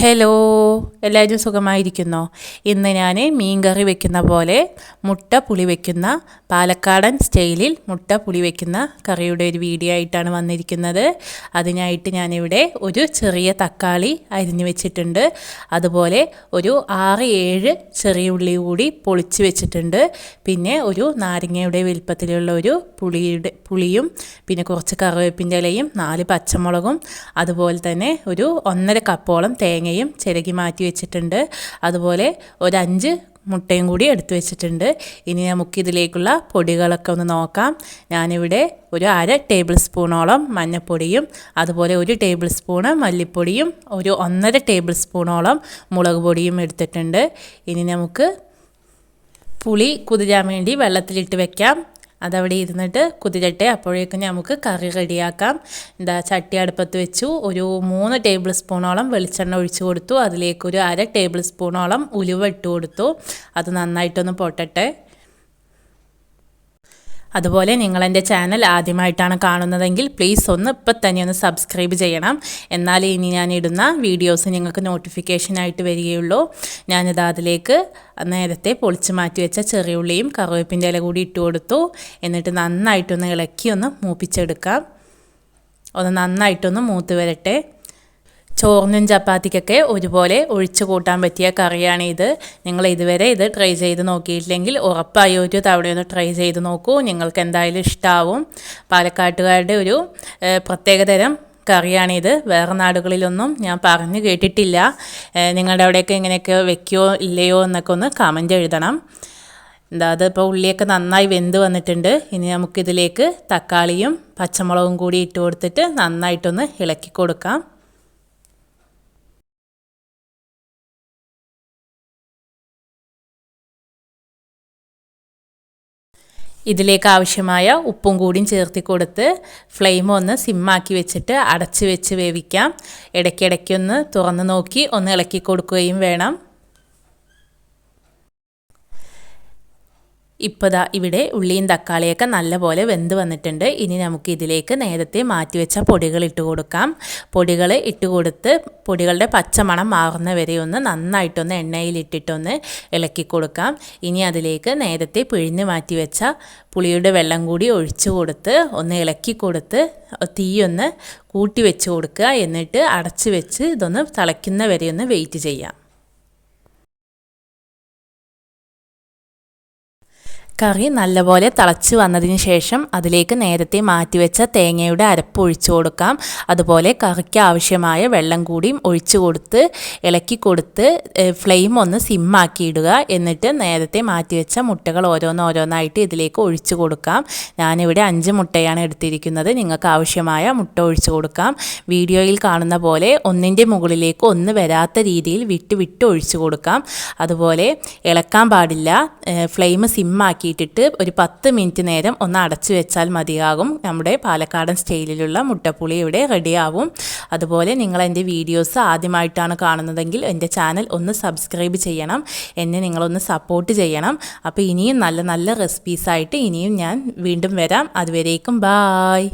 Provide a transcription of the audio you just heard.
Hello, എല്ലാവരും സുഖമായിരിക്കുന്നോ? ഇന്ന് ഞാൻ മീൻ കറി വെക്കുന്ന പോലെ മുട്ട പുളി വെക്കുന്ന പാലക്കാടൻ സ്റ്റൈലിൽ മുട്ട പുളി വെക്കുന്ന കറിയുടെ ഒരു വീഡിയോ ആയിട്ടാണ് വന്നിരിക്കുന്നത്. അതിനായിട്ട് ഞാനിവിടെ ഒരു ചെറിയ തക്കാളി അരിഞ്ഞു വെച്ചിട്ടുണ്ട്. അതുപോലെ ഒരു 6-7 ചെറിയ ഉള്ളി കൂടി പൊളിച്ച് വെച്ചിട്ടുണ്ട്. പിന്നെ ഒരു നാരങ്ങയുടെ വലിപ്പത്തിലുള്ള ഒരു പുളിയും പിന്നെ കുറച്ച് കറിവേപ്പിൻ്റെ ഇലയും 4 പച്ചമുളകും അതുപോലെ തന്നെ ഒരു 1.5 കപ്പോളം തേങ്ങയും ചിരകി മാറ്റി വെച്ചിട്ടുണ്ട്. അതുപോലെ ഒരു 5 മുട്ടയും കൂടി എടുത്തു വെച്ചിട്ടുണ്ട്. ഇനി നമുക്കിതിലേക്കുള്ള പൊടികളൊക്കെ ഒന്ന് നോക്കാം. ഞാനിവിടെ ഒരു 1/2 ടേബിൾ സ്പൂണോളം മഞ്ഞൾപ്പൊടിയും അതുപോലെ 1 ടേബിൾ സ്പൂണ് മല്ലിപ്പൊടിയും ഒരു 1.5 ടേബിൾ സ്പൂണോളം മുളക് പൊടിയും എടുത്തിട്ടുണ്ട്. ഇനി നമുക്ക് പുളി കുതിരാൻ വേണ്ടി വെള്ളത്തിലിട്ട് വെക്കാം. അതവിടെ ഇരുന്നിട്ട് കുതിരട്ടെ. അപ്പോഴേക്കും നമുക്ക് കറി റെഡിയാക്കാം. ചട്ടി അടുപ്പത്ത് വെച്ചു. ഒരു 3 ടേബിൾ സ്പൂണോളം വെളിച്ചെണ്ണ ഒഴിച്ചു കൊടുത്തു. അതിലേക്ക് ഒരു 1/2 ടേബിൾ സ്പൂണോളം ഉലുവ ഇട്ട് കൊടുത്തു. അത് നന്നായിട്ടൊന്ന് പൊട്ടട്ടെ. അതുപോലെ നിങ്ങളെൻ്റെ ചാനൽ ആദ്യമായിട്ടാണ് കാണുന്നതെങ്കിൽ പ്ലീസ് ഇപ്പം തന്നെ ഒന്ന് സബ്സ്ക്രൈബ് ചെയ്യണം. എന്നാലേ ഇനി ഞാൻ ഇടുന്ന വീഡിയോസ് നിങ്ങൾക്ക് നോട്ടിഫിക്കേഷനായിട്ട് വരികയുള്ളൂ. ഞാനിത് അതിലേക്ക് നേരത്തെ പൊളിച്ച് മാറ്റി വെച്ച ചെറിയ ഉള്ളിയും കറിവേപ്പിൻ്റെ ഇല കൂടി ഇട്ട് കൊടുത്തു. എന്നിട്ട് നന്നായിട്ടൊന്ന് ഇളക്കി ഒന്ന് മൂപ്പിച്ചെടുക്കാം. ഒന്ന് നന്നായിട്ടൊന്ന് മൂത്ത് വരട്ടെ. ചോറിനും ചപ്പാത്തിക്കൊക്കെ ഒരുപോലെ ഒഴിച്ചു കൂട്ടാൻ പറ്റിയ കറിയാണ് ഇത്. നിങ്ങൾ ഇതുവരെ ഇത് ട്രൈ ചെയ്ത് നോക്കിയിട്ടില്ലെങ്കിൽ ഉറപ്പായി ഒരു തവണയൊന്ന് ട്രൈ ചെയ്ത് നോക്കൂ. നിങ്ങൾക്ക് എന്തായാലും ഇഷ്ടമാവും. പാലക്കാട്ടുകാരുടെ ഒരു പ്രത്യേകതരം കറിയാണിത്. വേറെ നാടുകളിലൊന്നും ഞാൻ പറഞ്ഞു കേട്ടിട്ടില്ല. നിങ്ങളുടെ അവിടെയൊക്കെ ഇങ്ങനെയൊക്കെ വെക്കുകയോ ഇല്ലയോ എന്നൊക്കെ ഒന്ന് കമൻറ്റ് എഴുതണം. അതിപ്പോൾ ഉള്ളിയൊക്കെ നന്നായി വെന്ത് വന്നിട്ടുണ്ട്. ഇനി നമുക്കിതിലേക്ക് തക്കാളിയും പച്ചമുളകും കൂടി ഇട്ട് കൊടുത്തിട്ട് നന്നായിട്ടൊന്ന് ഇളക്കി കൊടുക്കാം. ഇതിലേക്ക് ആവശ്യമായ ഉപ്പും കൂടിയും ചേർത്തി കൊടുത്ത് ഫ്ലെയിം ഒന്ന് സിമ്മാക്കി വെച്ചിട്ട് അടച്ച് വെച്ച് വേവിക്കാം. ഇടയ്ക്കിടയ്ക്കൊന്ന് തുറന്ന് നോക്കി ഒന്ന് ഇളക്കി കൊടുക്കുകയും വേണം. ഇപ്പോൾ ഇവിടെ ഉള്ളിയും തക്കാളിയൊക്കെ നല്ലപോലെ വെന്ത് വന്നിട്ടുണ്ട്. ഇനി നമുക്ക് ഇതിലേക്ക് നേരത്തെ മാറ്റി വെച്ച പൊടികൾ ഇട്ട് കൊടുക്കാം. പൊടികൾ ഇട്ട് കൊടുത്ത് പൊടികളുടെ പച്ചമണം മാറുന്ന വരെ ഒന്ന് നന്നായിട്ടൊന്ന് എണ്ണയിലിട്ടിട്ടൊന്ന് ഇളക്കി കൊടുക്കാം. ഇനി അതിലേക്ക് നേരത്തെ പിഴിഞ്ഞ് മാറ്റി വെച്ച പുളിയുടെ വെള്ളം കൂടി ഒഴിച്ചു കൊടുത്ത് ഒന്ന് ഇളക്കി കൊടുത്ത് തീയൊന്ന് കൂട്ടി വെച്ച് കൊടുക്കുക. എന്നിട്ട് അടച്ച് വെച്ച് ഇതൊന്ന് തിളയ്ക്കുന്ന വരെ ഒന്ന് വെയിറ്റ് ചെയ്യാം. കറി നല്ലപോലെ തിളച്ച് വന്നതിന് ശേഷം അതിലേക്ക് നേരത്തെ മാറ്റിവെച്ച തേങ്ങയുടെ അരപ്പ് ഒഴിച്ചു കൊടുക്കാം. അതുപോലെ കറിക്ക് ആവശ്യമായ വെള്ളം കൂടിയും ഒഴിച്ചു കൊടുത്ത് ഇളക്കി കൊടുത്ത് ഫ്ലെയിം ഒന്ന് സിമ്മാക്കി ഇടുക. എന്നിട്ട് നേരത്തെ മാറ്റിവെച്ച മുട്ടകൾ ഓരോന്നായിട്ട് ഇതിലേക്ക് ഒഴിച്ചു കൊടുക്കാം. ഞാനിവിടെ 5 മുട്ടയാണ് എടുത്തിരിക്കുന്നത്. നിങ്ങൾക്ക് ആവശ്യമായ മുട്ട ഒഴിച്ചു കൊടുക്കാം. വീഡിയോയിൽ കാണുന്ന പോലെ ഒന്നിൻ്റെ മുകളിലേക്ക് ഒന്ന് വരാത്ത രീതിയിൽ വിട്ട് ഒഴിച്ചു കൊടുക്കാം. അതുപോലെ ഇളക്കാൻ പാടില്ല. ഫ്ലെയിം സിമ്മാക്കി ഇട്ടിട്ട് ഒരു 10 മിനിറ്റ് നേരം ഒന്ന് അടച്ചു വെച്ചാൽ മതിയാകും. നമ്മുടെ പാലക്കാടൻ സ്റ്റൈലിലുള്ള മുട്ടപ്പുളി ഇവിടെ റെഡിയാവും. അതുപോലെ നിങ്ങൾ എൻ്റെ വീഡിയോസ് ആദ്യമായിട്ടാണ് കാണുന്നതെങ്കിൽ എൻ്റെ ചാനൽ ഒന്ന് സബ്സ്ക്രൈബ് ചെയ്യണം. എന്നെ നിങ്ങളൊന്ന് സപ്പോർട്ട് ചെയ്യണം. അപ്പോൾ ഇനിയും നല്ല നല്ല റെസിപ്പീസായിട്ട് ഇനിയും ഞാൻ വീണ്ടും വരാം. അതുവരേക്കും ബായ്.